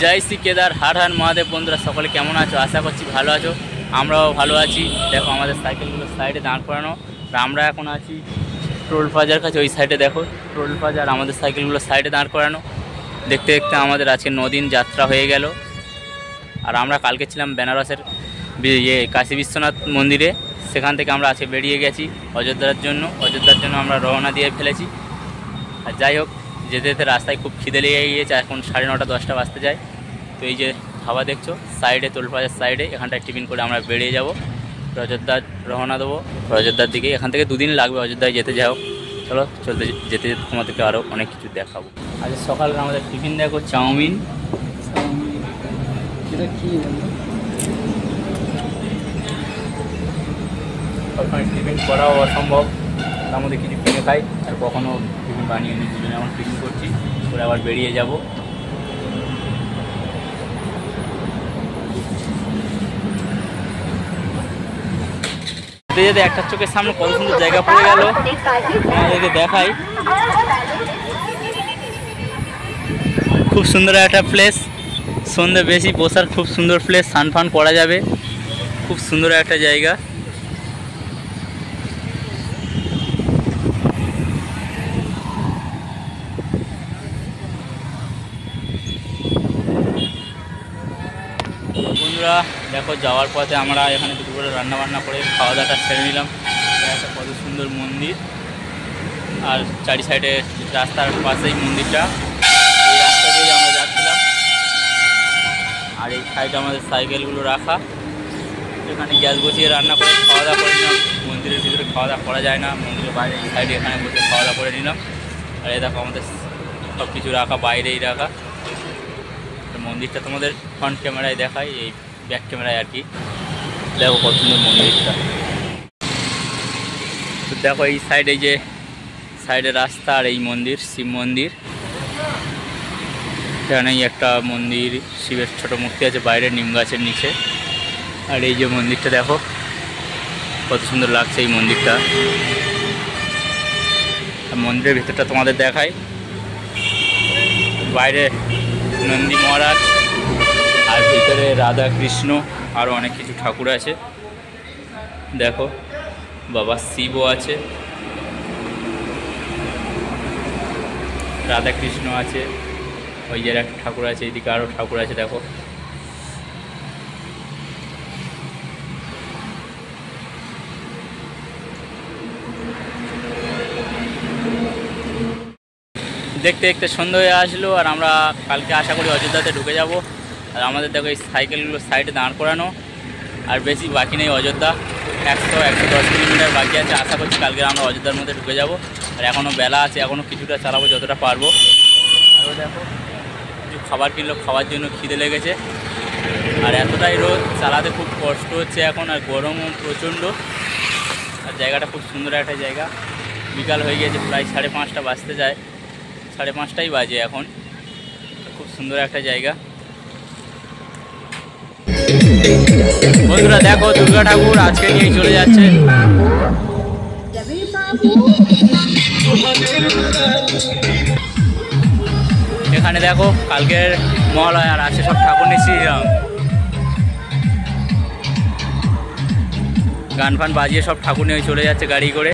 जय श्री केदार हर हर महादेव बंधुरा सकले केमन आछो आशा करछि भालो आछो আমরাও ভালো আছি। দেখো আমাদের সাইকেলগুলো সাইডে দাঁড় করানো আর আমরা এখন আছি টোল প্লাজার কাছে। ওই সাইডে দেখো টোল প্লাজা আর আমাদের সাইকেলগুলো সাইডে দাঁড় করানো। দেখতে দেখতে আমাদের আজকে 9 দিন যাত্রা হয়ে গেল। আর আমরা কালকে ছিলাম বেনারসের কাশী বিশ্বনাথ মন্দিরে, সেখান থেকে আমরা আজকে বেরিয়ে গেছি অযোধ্যার জন্য আমরা রওনা দিয়ে ফেলেছি। আর যাই হোক যেতে যেতে রাস্তায় খুব খিদে লেগে গিয়েছে, এখন 9:30 10টা বাজতে যায়। তো এই যে খাওয়া দেখছো সাইডে টোল প্লাজার সাইডে, এখানটায় টিফিন করে আমরা বেরিয়ে যাব অযোধ্যা, রওনা দেবো অযোধ্যার দিকে। এখান থেকে 2 দিন লাগবে অযোধ্যায় যেতে। যাও চলো যেতে যেতে তোমাদেরকে আরও অনেক কিছু দেখাবো। আজ সকালে আমাদের টিফিন দেখো চাউমিন, এটা কি সবসময় টিফিন করাও অসম্ভব, তার মধ্যে কিছু কিনে খাই আর কখনও টিফিন বানিয়ে নিই। দুজনে এখন টিফিন করছি করে আবার বেরিয়ে যাব। যেতে একটা চোখের সামনে কত সুন্দর জায়গা পড়ে গেল, আমাদেরকে দেখাই। খুব সুন্দর একটা প্লেস, সন্ধ্যে বেশি বসার খুব সুন্দর প্লেস, স্নান ফান করা যাবে, খুব সুন্দর একটা জায়গা। বন্ধুরা দেখো যাওয়ার পথে আমরা এখানে দুপুরে রান্নাবান্না করে খাওয়া দাওয়াটা ছেড়ে নিলাম। একটা কত সুন্দর মন্দির, আর চারি সাইডে রাস্তার পাশেই মন্দিরটা, এই রাস্তা দিয়ে আমরা যাচ্ছিলাম। আর এই সাইডে আমাদের সাইকেলগুলো রাখা, এখানে গ্যাস বসিয়ে রান্না করে খাওয়া দাওয়া করে নিলাম। মন্দিরের ভিতরে খাওয়া দাওয়া করা যায় না, মন্দিরের বাইরে এই সাইডে এখানে বসে খাওয়া দাওয়া করে নিলাম। আর এই দেখো আমাদের সব কিছু রাখা বাইরেই রাখা। মন্দিরটা তোমাদের ফ্রন্ট ক্যামেরায় দেখাই, এই ব্যাক ক্যামেরায় আর কি। দেখো কত সুন্দর মন্দিরটা। তো দেখো এই সাইডে যে সাইডে রাস্তা আর এই মন্দির শিব মন্দির, এখানেই একটা মন্দির, শিবের ছোট মূর্তি আছে বাইরে নিম গাছের নিচে। আর এই যে মন্দিরটা দেখো কত সুন্দর লাগছে এই মন্দিরটা। মন্দিরের ভিতরটা তোমাদের দেখাই, বাইরে নন্দী মহারাজ আর ভিতরে রাধা কৃষ্ণ আরও অনেক কিছু ঠাকুর আছে। দেখো বাবা শিবও আছে, রাধা কৃষ্ণ আছে, ওই যে একটা ঠাকুর আছে, এইদিকে আরও ঠাকুর আছে। দেখো দেখতে দেখতে সন্ধ্যা হয়ে আসলো। আর আমরা কালকে আশা করি অযোধ্যাতে ঢুকে যাব। আর আমাদের দেখো এই সাইকেলগুলো সাইডে দাঁড় করানো, আর বেশি বাকি নেই অযোধ্যা, 100-110 কিলোমিটার বাকি আছে। আশা করছি কালকে আমরা অযোধ্যার মধ্যে ঢুকে যাব। আর এখনও বেলা আছে, এখনও কিছুটা চালাবো যতটা পারবো। আরও দেখো কিছু খাবার কিনলো, খাওয়ার জন্য খিদে লেগেছে। আর এতটাই রোদ, চালাতে খুব কষ্ট হচ্ছে এখন, আর গরমও প্রচণ্ড। আর জায়গাটা খুব সুন্দর একটা জায়গা। বিকাল হয়ে গিয়েছে, প্রায় 5:30টা বাজতে যায়, 5:30টাই বাজে এখন। খুব সুন্দর একটা জায়গা। বন্ধুরা দেখো দুর্গা ঠাকুর আজকে নিয়ে চলে যাচ্ছে। এখানে দেখো কালকের মহালয়া আর আছে সব ঠাকুর নিচ্ছি, গান ফান বাজিয়ে সব ঠাকুর নিয়ে চলে যাচ্ছে গাড়ি করে।